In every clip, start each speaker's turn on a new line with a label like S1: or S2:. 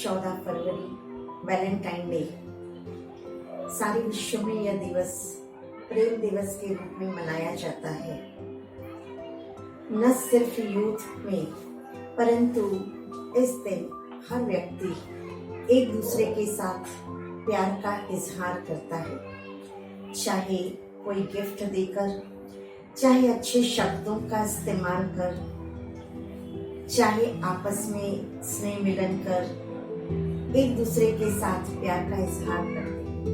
S1: 14 फरवरी Valentine day. सारे विश्व में यह दिवस प्रेम दिवस के रूप में मनाया जाता है। न सिर्फ यूथ में परंतु इस दिन हर व्यक्ति एक दूसरे के साथ प्यार का इजहार करता है, चाहे कोई गिफ्ट देकर, चाहे अच्छे शब्दों का इस्तेमाल कर, चाहे आपस में स्नेह मिलन कर एक दूसरे के साथ प्यार का इजहार करते हैं।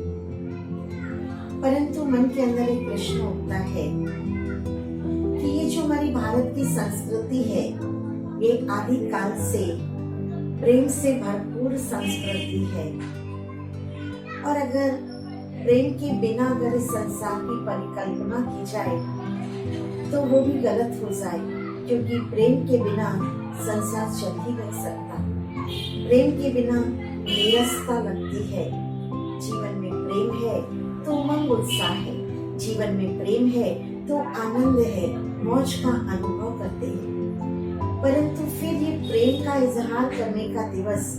S1: परंतु मन के अंदर एक प्रश्न उठता है कि ये जो हमारी भारत की संस्कृति है, ये आदिकाल से प्रेम से भरपूर संस्कृति है, और अगर प्रेम के बिना अगर इस संसार की परिकल्पना की जाए तो वो भी गलत हो जाए, क्योंकि प्रेम के बिना संसार चल ही नहीं सकता। प्रेम के बिना नीरसता लगती है। जीवन में प्रेम है तो उमंग उत्साह है, जीवन में प्रेम है तो आनंद है, मौज का अनुभव करते हैं। परंतु फिर ये प्रेम का इजहार करने का दिवस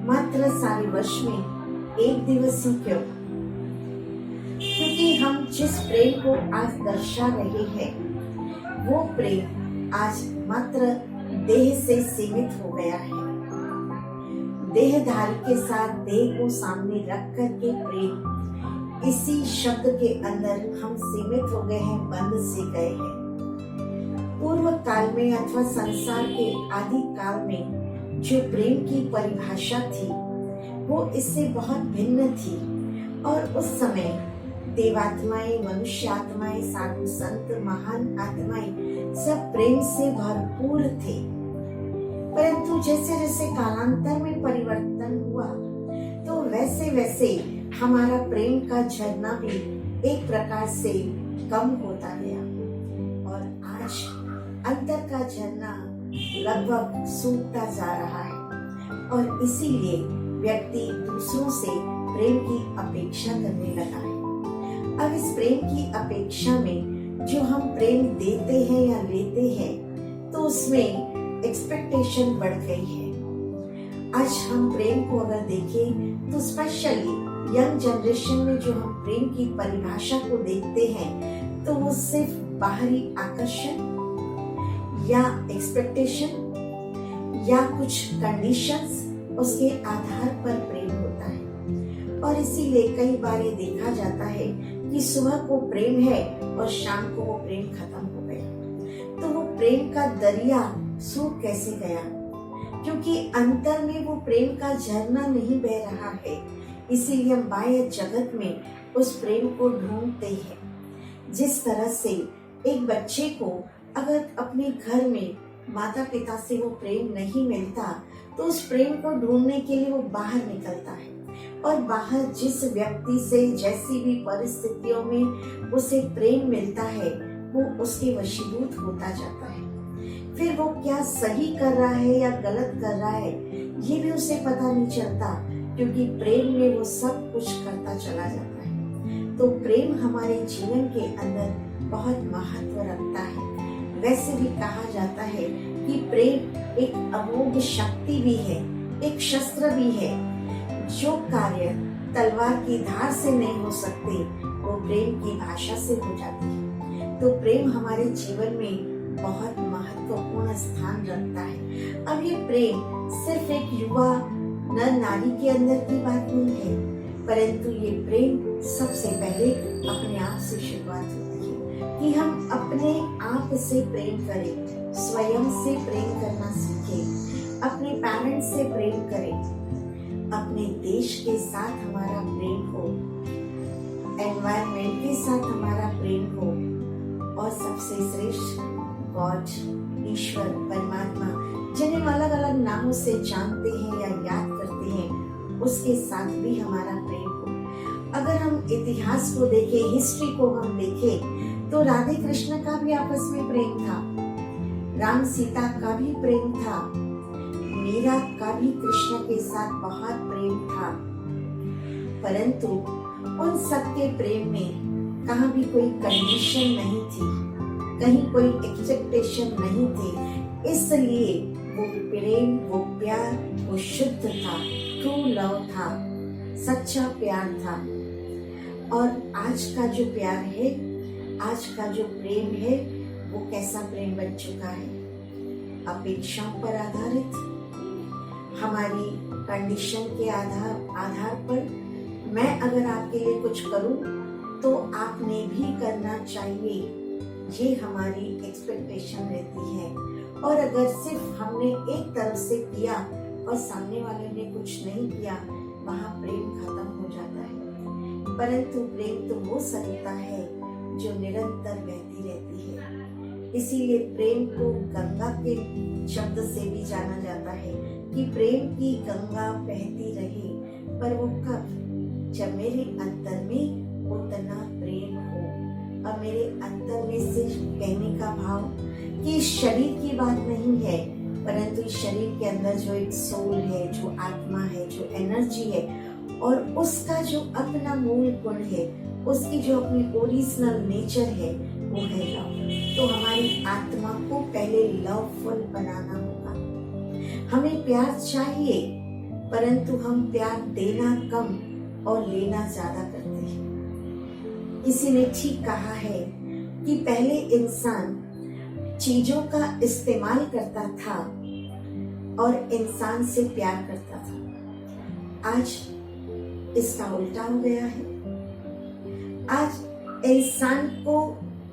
S1: मात्र सारे वर्ष में एक दिवस ही क्यों? क्योंकि हम जिस प्रेम को आज दर्शा रहे हैं वो प्रेम आज मात्र देह से सीमित हो गया है। देहधारी के साथ देह को सामने रख कर के प्रेम, इसी शब्द के अंदर हम सीमित हो गए हैं, बंद से गए हैं। पूर्व काल में अथवा संसार के आदि काल में जो प्रेम की परिभाषा थी वो इससे बहुत भिन्न थी, और उस समय देवात्माएं, मनुष्य आत्माएं, साधु संत, महान आत्माएं सब प्रेम से भरपूर थे। परंतु जैसे जैसे कालांतर में परिवर्तन हुआ तो वैसे वैसे हमारा प्रेम का झरना भी एक प्रकार से कम होता गया, और आज अंतर का झरना लगभग सूखता जा रहा है, और इसीलिए व्यक्ति दूसरों से प्रेम की अपेक्षा करने लगा है। अब इस प्रेम की अपेक्षा में जो हम प्रेम देते हैं या लेते हैं तो उसमें एक्सपेक्टेशन बढ़ गई है। आज हम प्रेम को अगर देखें तो स्पेशली यंग जनरेशन में जो हम प्रेम की परिभाषा को देखते हैं तो वो सिर्फ बाहरी आकर्षण या एक्सपेक्टेशन या कुछ कंडीशंस, उसके आधार पर प्रेम होता है। और इसीलिए कई बार ये देखा जाता है कि सुबह को प्रेम है और शाम को वो प्रेम खत्म हो गया। तो वो प्रेम का दरिया सूख कैसे गया? क्योंकि अंतर में वो प्रेम का झरना नहीं बह रहा है। इसीलिए हम बाह्य जगत में उस प्रेम को ढूंढते हैं। जिस तरह से एक बच्चे को अगर अपने घर में माता पिता से वो प्रेम नहीं मिलता तो उस प्रेम को ढूंढने के लिए वो बाहर निकलता है, और बाहर जिस व्यक्ति से जैसी भी परिस्थितियों में उसे प्रेम मिलता है वो उसके वशीभूत होता जाता है। फिर वो क्या सही कर रहा है या गलत कर रहा है ये भी उसे पता नहीं चलता, क्योंकि प्रेम में वो सब कुछ करता चला जाता है। तो प्रेम हमारे जीवन के अंदर बहुत महत्व रखता है। वैसे भी कहा जाता है कि प्रेम एक अमोघ शक्ति भी है, एक शस्त्र भी है। जो कार्य तलवार की धार से नहीं हो सकते वो प्रेम की भाषा से हो जाती है। तो प्रेम हमारे जीवन में बहुत महत्वपूर्ण स्थान रखता है। अब ये प्रेम सिर्फ एक युवा नर नारी के अंदर की बात नहीं है, परंतु ये प्रेम सबसे पहले अपने आप से शुरुआत होती है कि हम अपने आप से प्रेम करें, स्वयं से प्रेम करना सीखें, अपने पेरेंट्स से प्रेम करें, अपने देश के साथ हमारा प्रेम हो, एनवायरमेंट के साथ हमारा प्रेम हो, और सबसे श्रेष्ठ गॉड, ईश्वर, परमात्मा, जिन्हें हम अलग अलग नामों से जानते हैं या याद करते हैं, उसके साथ भी हमारा प्रेम हो। अगर हम इतिहास को देखें, हिस्ट्री को हम देखें तो राधे कृष्ण का भी आपस में प्रेम था, राम सीता का भी प्रेम था, मीरा का भी कृष्ण के साथ बहुत प्रेम था। परंतु उन सबके प्रेम में कहाँ भी कोई कंडीशन नहीं थी, कहीं कोई एक्सपेक्टेशन नहीं थी। इसलिए वो प्रेम, वो प्यार, वो शुद्ध था, ट्रू लव था, सच्चा प्यार था। और आज का जो प्यार है, आज का जो प्रेम है, वो कैसा प्रेम बन चुका है? अपेक्षाओं पर आधारित, हमारी कंडीशन के आधार पर मैं अगर आपके लिए कुछ करूं तो आपने भी करना चाहिए, ये हमारी एक्सपेक्टेशन रहती है। और अगर सिर्फ हमने एक तरफ से किया और सामने वाले ने कुछ नहीं किया, वहाँ प्रेम खत्म हो जाता है। परंतु प्रेम तो वो सरिता है जो निरंतर बहती रहती है। इसीलिए प्रेम को गंगा के शब्द से भी जाना जाता है कि प्रेम की गंगा बहती रहे, पर वो कब? जब मेरे अंतर में उतना प्रेम हो। और मेरे अंतर में सिर्फ कहने का भाव कि शरीर की बात नहीं है, परंतु इस शरीर के अंदर जो एक सोल है, जो आत्मा है, जो एनर्जी है, और उसका जो अपना मूल गुण है, उसकी जो अपनी ओरिजिनल नेचर है, वो है लव। तो हमारी आत्मा को पहले लवफुल बनाना होगा। हमें प्यार चाहिए, परंतु हम प्यार देना कम और लेना ज्यादा करते हैं। किसी ने ठीक कहा है कि पहले इंसान चीजों का इस्तेमाल करता था और इंसान से प्यार करता था। आज इसका उल्टा हो गया है। आज इंसान को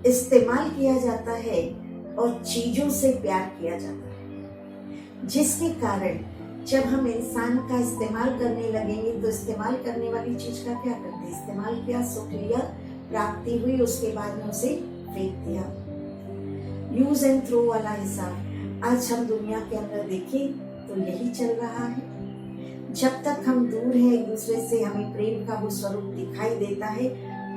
S1: इस्तेमाल किया जाता है और चीजों से प्यार किया जाता है, जिसके कारण जब हम इंसान का इस्तेमाल करने लगेंगे तो इस्तेमाल करने वाली चीज का क्या करते हैं? इस्तेमाल किया, सुख लिया, प्राप्ति हुई, उसके बाद में उसे फेंक दिया। यूज एंड थ्रो वाला हिसाब आज हम दुनिया के अंदर देखें तो यही चल रहा है। जब तक हम दूर हैं एक दूसरे से, हमें प्रेम का वो स्वरूप दिखाई देता है,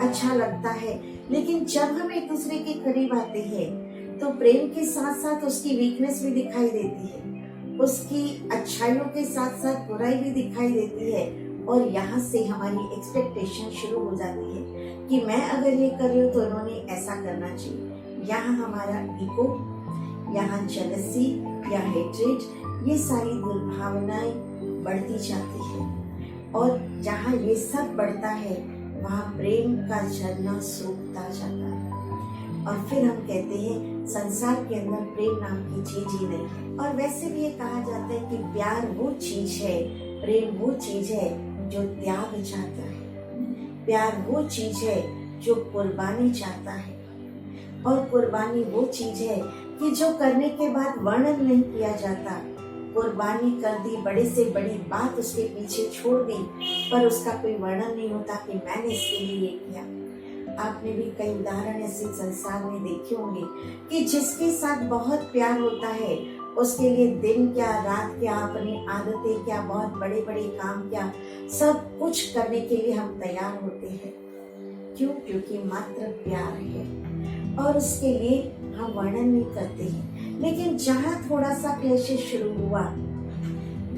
S1: अच्छा लगता है। लेकिन जब हम एक दूसरे के करीब आते हैं तो प्रेम के साथ साथ उसकी वीकनेस भी दिखाई देती है, उसकी अच्छाइयों के साथ साथ बुराई भी दिखाई देती है। और यहाँ से हमारी एक्सपेक्टेशन शुरू हो जाती है कि मैं अगर ये कर रही हूँ तो इन्होंने ऐसा करना चाहिए। यहाँ हमारा ईगो, यहाँ जेलसी या हेट्रेड, ये सारी दुर्भावनाएं बढ़ती जाती है। और जहाँ ये सब बढ़ता है वहाँ प्रेम का झरना सूखता जाता है। और फिर हम कहते हैं संसार के अंदर प्रेम नाम की चीज ही नहीं है। और वैसे भी ये कहा जाता है कि प्यार वो चीज है, प्रेम वो चीज है जो त्याग चाहता है। प्यार वो चीज है जो कुर्बानी चाहता है। और कुर्बानी वो चीज है कि जो करने के बाद वर्णन नहीं किया जाता। कुर्बानी कर दी, बड़े से बड़ी बात उसके पीछे छोड़ दी, पर उसका कोई वर्णन नहीं होता कि मैंने इसके लिए ये किया। आपने भी कई उदाहरण ऐसे संसार में देखे होंगे कि जिसके साथ बहुत प्यार होता है उसके लिए दिन क्या, रात क्या, अपनी आदतें क्या, बहुत बड़े बड़े काम क्या, सब कुछ करने के लिए हम तैयार होते हैं। क्यों? क्योंकि मात्र प्यार है और उसके लिए हम वर्णन नहीं करते हैं। लेकिन जहाँ थोड़ा सा क्लेश शुरू हुआ,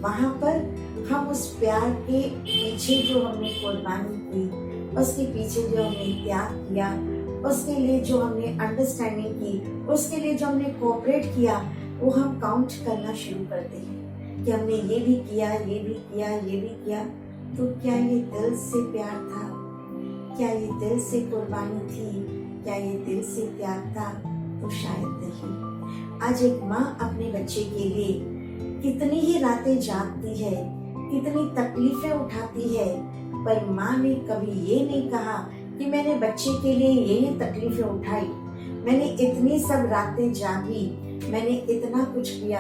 S1: वहां पर हम उस प्यार के पीछे जो हमने कुर्बानी की, उसके पीछे जो हमने त्याग किया, उसके लिए जो हमने अंडरस्टैंडिंग की, उसके लिए जो हमने कोऑपरेट किया, वो हम काउंट करना शुरू करते हैं कि हमने ये भी किया, ये भी किया, ये भी किया। तो क्या ये दिल से प्यार था? क्या ये दिल से कुर्बानी थी? क्या ये दिल से त्याग था? तो शायद नहीं। आज एक माँ अपने बच्चे के लिए कितनी ही रातें जागती है, कितनी तकलीफें उठाती है, पर माँ ने कभी ये नहीं कहा कि मैंने बच्चे के लिए ये तकलीफें उठाई, मैंने इतनी सब रातें जागी, मैंने इतना कुछ किया।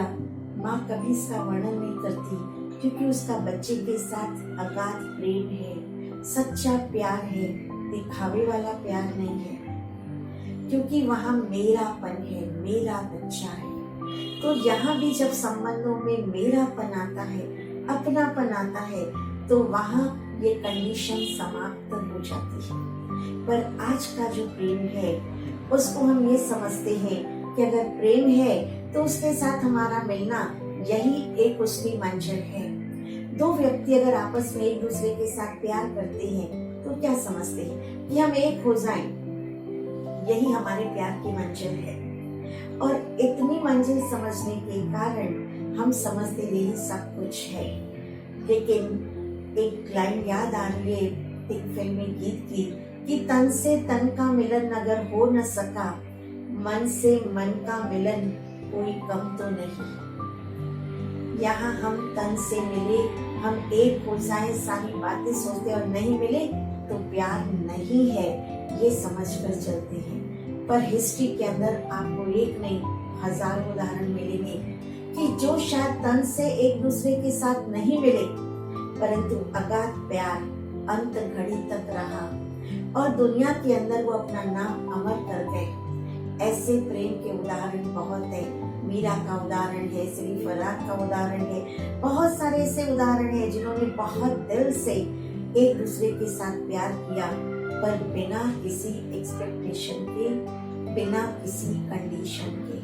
S1: माँ कभी इसका वर्णन नहीं करती, क्योंकि उसका बच्चे के साथ अगाध प्रेम है, सच्चा प्यार है, दिखावे वाला प्यार नहीं है। क्योंकि वहाँ मेरापन है, मेरा बच्चा है। तो यहाँ भी जब संबंधों में मेरापन आता है, अपनापन आता है, तो वहाँ ये कंडीशन समाप्त हो जाती है। पर आज का जो प्रेम है उसको हम ये समझते हैं कि अगर प्रेम है तो उसके साथ हमारा मिलना यही एक उसकी मंजिल है। दो व्यक्ति अगर आपस में एक दूसरे के साथ प्यार करते हैं तो क्या समझते हैं कि हम एक हो जाएं, यही हमारे प्यार की मंजिल है। और इतनी मंजिल समझने के कारण हम समझते यही सब कुछ है। लेकिन एक लाइन याद आ रही है एक फिल्मी गीत की कि तन से तन का मिलन अगर हो न सका, मन से मन का मिलन कोई कम तो नहीं। यहाँ हम तन से मिले, हम एक हो जाए, सारी बातें सोचते और नहीं मिले तो प्यार नहीं है, ये समझ कर चलते हैं। पर हिस्ट्री के अंदर आपको एक नहीं हजारों उदाहरण मिलेंगे कि जो शायद तन से एक दूसरे के साथ नहीं मिले, परंतु अगाध प्यार अंत घड़ी तक रहा और दुनिया के अंदर वो अपना नाम अमर कर गए। ऐसे प्रेम के उदाहरण बहुत है। मीरा का उदाहरण है, श्री फरहाद का उदाहरण है, बहुत सारे ऐसे उदाहरण है जिन्होंने बहुत दिल से एक दूसरे के साथ प्यार किया, पर बिना किसी एक्सपेक्टेशन के, बिना किसी कंडीशन के।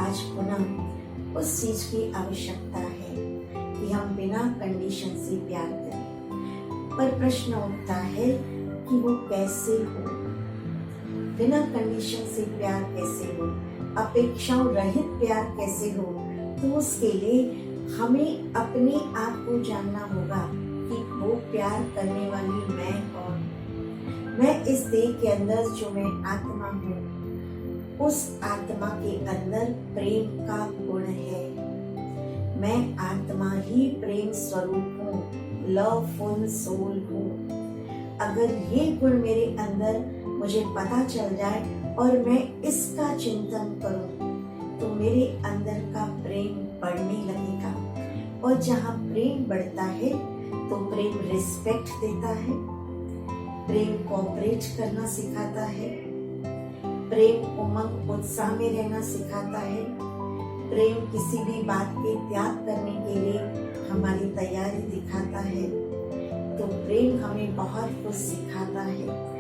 S1: आज पुनः उस चीज की आवश्यकता है कि हम बिना कंडीशन से प्यार करें। पर प्रश्न उठता है कि वो कैसे हो, बिना कंडीशन से प्यार कैसे हो, अपेक्षाओं रहित प्यार कैसे हो। तो उसके लिए हमें अपने आप को जानना होगा कि वो प्यार करने वाली मैं कौन, मैं इस देह के अंदर जो मैं आत्मा हूँ, उस आत्मा के अंदर प्रेम का गुण है। मैं आत्मा ही प्रेम स्वरूप हूँ, लवफुल सोल हूँ। अगर ये गुण मेरे अंदर मुझे पता चल जाए और मैं इसका चिंतन करूं, तो मेरे अंदर का प्रेम बढ़ने लगेगा। और जहाँ प्रेम बढ़ता है तो प्रेम रिस्पेक्ट देता है, प्रेम कोऑपरेट करना सिखाता है, प्रेम उमंग उत्साह में रहना सिखाता है, प्रेम किसी भी बात के त्याग करने के लिए हमारी तैयारी दिखाता है। तो प्रेम हमें बहुत कुछ सिखाता है।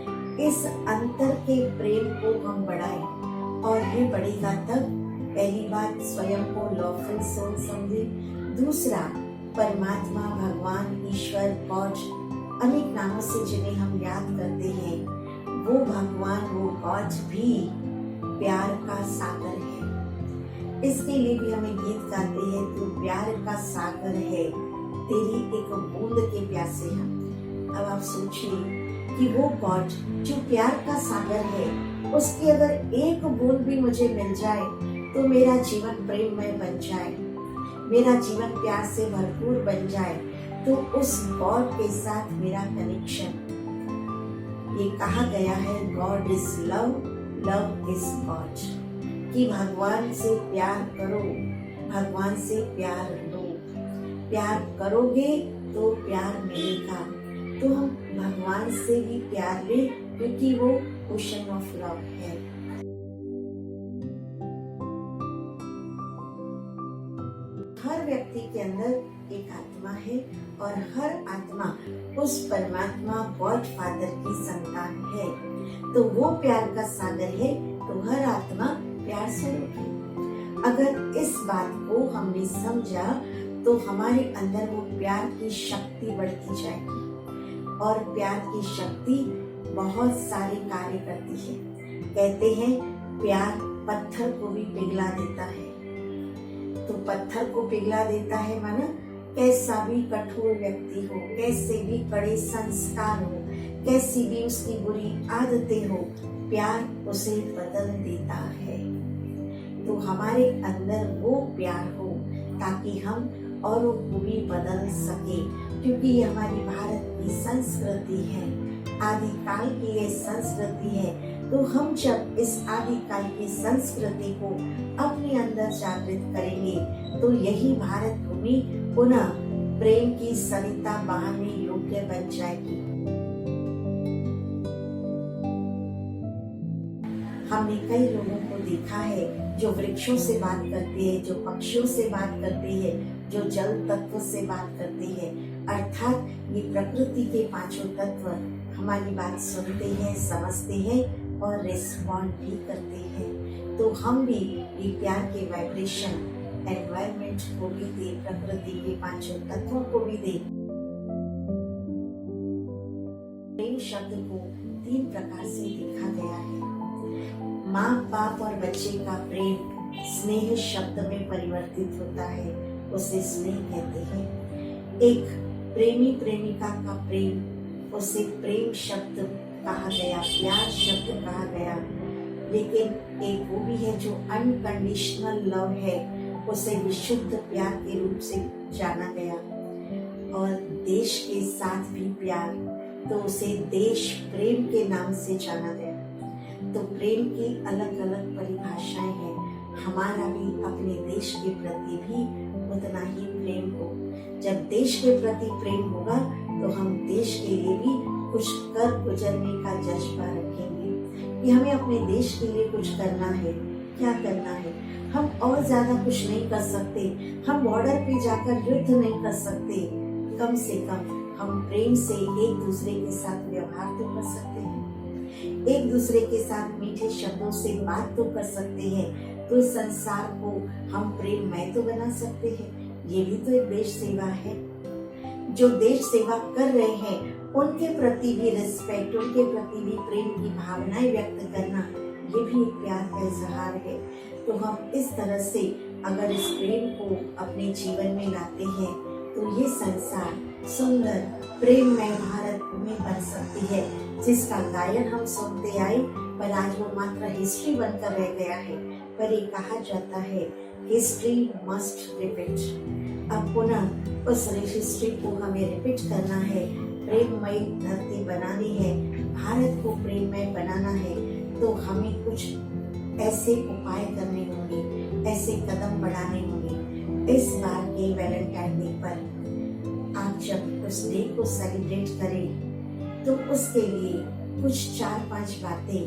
S1: इस अंतर के प्रेम को हम बढ़ाएं और ये बढ़ेगा तब। पहली बात, स्वयं को लॉफुल सोल समझे। दूसरा, परमात्मा, भगवान, ईश्वर, गॉड, अनेक नामों से जिन्हें हम याद करते हैं, वो भगवान, वो गॉड भी प्यार का सागर है। इसके लिए भी हमें गीत गाते हैं, तू प्यार का सागर है, तेरी एक बूंद के प्यासे हम। अब आप सोचिए कि वो गॉड जो प्यार का सागर है, उसकी अगर एक बूंद भी मुझे मिल जाए तो मेरा जीवन प्रेममय बन जाए, मेरा जीवन प्यार से भरपूर बन जाए, तो उस गॉड के साथ मेरा कनेक्शन। ये कहा गया है God is love, love is God, कि भगवान से प्यार करो, भगवान से प्यार लो। प्यार करोगे तो प्यार मिलेगा। तो हम भगवान से भी प्यार ले, क्योंकि वो ओशन ऑफ लव है। हर व्यक्ति के अंदर एक आत्मा है और हर आत्मा उस परमात्मा गॉड फादर की संतान है। तो वो प्यार का सागर है, तो हर आत्मा प्यार स्वरूप है। अगर इस बात को हमने समझा तो हमारे अंदर वो प्यार की शक्ति बढ़ती जाएगी। और प्यार की शक्ति बहुत सारे कार्य करती है। कहते हैं प्यार पत्थर को भी पिघला देता है। तो पत्थर को पिघला देता है माना कैसा भी कठोर व्यक्ति हो, कैसे भी कड़े संस्कार हो, कैसी भी उसकी बुरी आदतें हो, प्यार उसे बदल देता है। तो हमारे अंदर वो प्यार हो ताकि हम औरों को भी बदल सके, क्योंकि ये हमारी भारत की संस्कृति है, आदिकाल की ये संस्कृति है। तो हम जब इस आदिकाल की संस्कृति को अपने अंदर जागृत करेंगे तो यही भारत भूमि पुनः प्रेम की सरिता बहाने योग्य बन जाएगी। हमने कई लोगों को देखा है जो वृक्षों से बात करते हैं, जो पक्षियों से बात करते हैं, जो जल तत्व से बात करते हैं, अर्थात ये प्रकृति के पांचों तत्व हमारी बात सुनते हैं, समझते हैं और रिस्पॉन्ड भी करते हैं। तो हम भी ये प्यार के वाइब्रेशन एनवायरमेंट को भी दे, प्रकृति के पांचों तत्वों को भी दे। प्रेम शब्द को 3 प्रकार से देखा गया है। माँ बाप और बच्चे का प्रेम स्नेह शब्द में परिवर्तित होता है, उसे स्नेह कहते हैं। एक प्रेमी प्रेमिका का प्रेम, उसे प्रेम शब्द कहा गया, प्यार शब्द कहा गया। लेकिन एक वो भी है जो अनकंडीशनल लव है, उसे विशुद्ध प्यार के रूप से जाना गया। और देश के साथ भी प्यार, तो उसे देश प्रेम के नाम से जाना गया। तो प्रेम की अलग अलग परिभाषाएं हैं। हमारा भी अपने देश के प्रति भी उतना ही प्रेम हो। जब देश के प्रति प्रेम होगा तो हम देश के लिए भी कुछ कर गुजरने का जज्बा रखेंगे कि हमें अपने देश के लिए कुछ करना है। क्या करना है? हम और ज्यादा कुछ नहीं कर सकते, हम बॉर्डर पे जाकर युद्ध नहीं कर सकते, कम से कम हम प्रेम से एक दूसरे के साथ व्यवहार तो कर सकते हैं, एक दूसरे के साथ मीठे शब्दों से बात तो कर सकते हैं। तो इस संसार को हम प्रेममय तो बना सकते हैं। ये भी तो एक देश सेवा है। जो देश सेवा कर रहे हैं उनके प्रति भी रिस्पेक्ट, उनके प्रति भी प्रेम की भावनाएं व्यक्त करना, ये भी एक प्यार का इजहार है। तो हम इस तरह से अगर इस प्रेम को अपने जीवन में लाते हैं तो ये संसार सुंदर प्रेममय भारत भूमि बन सकती है, जिसका गायन हम सुनते आए पर आज वो मात्र हिस्ट्री बनकर रह गया है। पर ये कहा जाता है हिस्ट्री मस्ट रिपीट। अब पुनः उस हिस्ट्री को हमें रिपीट करना है, प्रेममय धरती बनानी है, भारत को प्रेममय बनाना है। तो हमें कुछ ऐसे उपाय करने होंगे, ऐसे कदम बढ़ाने होंगे। इस बार के वैलेंटाइन डे पर आप जब उस डे को सेलिब्रेट करें तो उसके लिए कुछ 4-5 बातें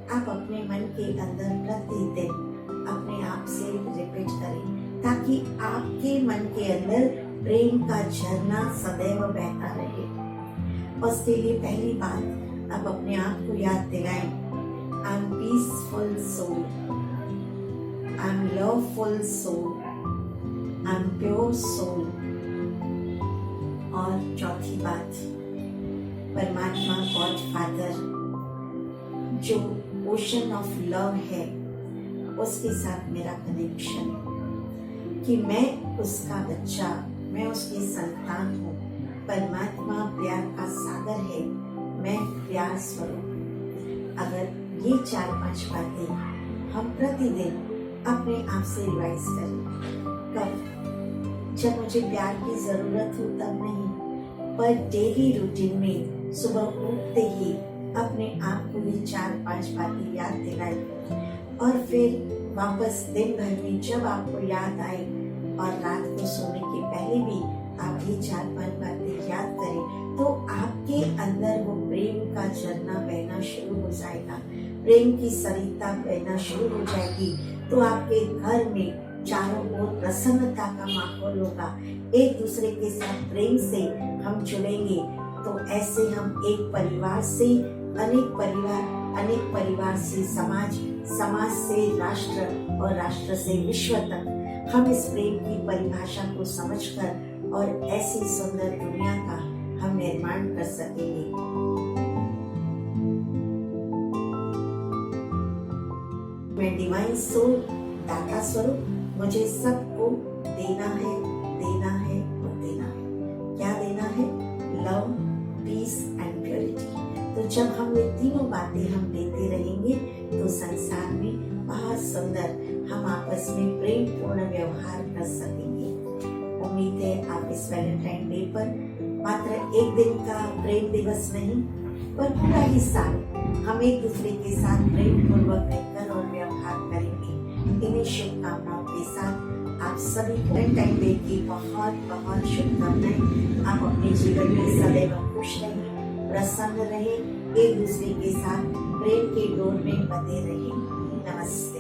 S1: आप अपने मन के अंदर प्रतिदिन अपने आप से रिपीट करें, ताकि आपके मन के अंदर प्रेम का झरना सदैव बहता रहे। उसके लिए पहली बात आप अपने आप को याद दिलाएं, I am peaceful soul, I am loveful soul, I am pure soul. और चौथी बात, परमात्मा गॉड फादर जो ओशन ऑफ लव है उसके साथ मेरा कनेक्शन, कि मैं उसका बच्चा, मैं उसकी संतान हूँ। परमात्मा प्यार का सागर है, मैं प्यार स्वरूप। अगर ये 4-5 बातें हम प्रतिदिन अपने आप से रिवाइज करें, कब? जब मुझे प्यार की जरूरत हो तब नहीं, पर डेली रूटीन में सुबह उठते ही अपने आप को ये 4-5 बातें याद दिलाएं। और फिर वापस दिन भर में जब आपको याद आए और रात को सोने के पहले भी आप ये 4-5 बातें याद करें, तो आपके अंदर वो प्रेम का झरना बहना शुरू हो जाएगा, प्रेम की सरिता बहना शुरू हो जाएगी। तो आपके घर में चारों ओर प्रसन्नता का माहौल होगा, एक दूसरे के साथ प्रेम से हम जुड़ेंगे। तो ऐसे हम एक परिवार से अनेक परिवार, अनेक परिवार से समाज, समाज से राष्ट्र और राष्ट्र से विश्व तक हम इस प्रेम की परिभाषा को समझकर और ऐसी सुंदर दुनिया का हम निर्माण कर सकेंगे। मैं डिवाइन सोल, दाता स्वरूप, मुझे सबको देना है, देना है और देना है। क्या देना है? Love, peace and purity. तो जब हम ये तीनों बातें हम देते रहेंगे तो संसार में बहुत सुंदर हम आपस में प्रेम पूर्ण व्यवहार कर सकेंगे। उम्मीद है आप इस वैलेंटाइन डे पर मात्र एक दिन का प्रेम दिवस नहीं, पर पूरा ही साल हम एक दूसरे के साथ प्रेम पूर्वक रहकर और व्यवहार करेंगे। इन्हीं शुभकामनाओं के साथ आप सभी को वैलेंटाइन डे की बहुत बहुत शुभकामनाएं। आप अपने जीवन में सदैव खुश रहें, प्रसन्न रहें, एक दूसरे के साथ प्रेम के डोर में बंधे रहें। नमस्ते।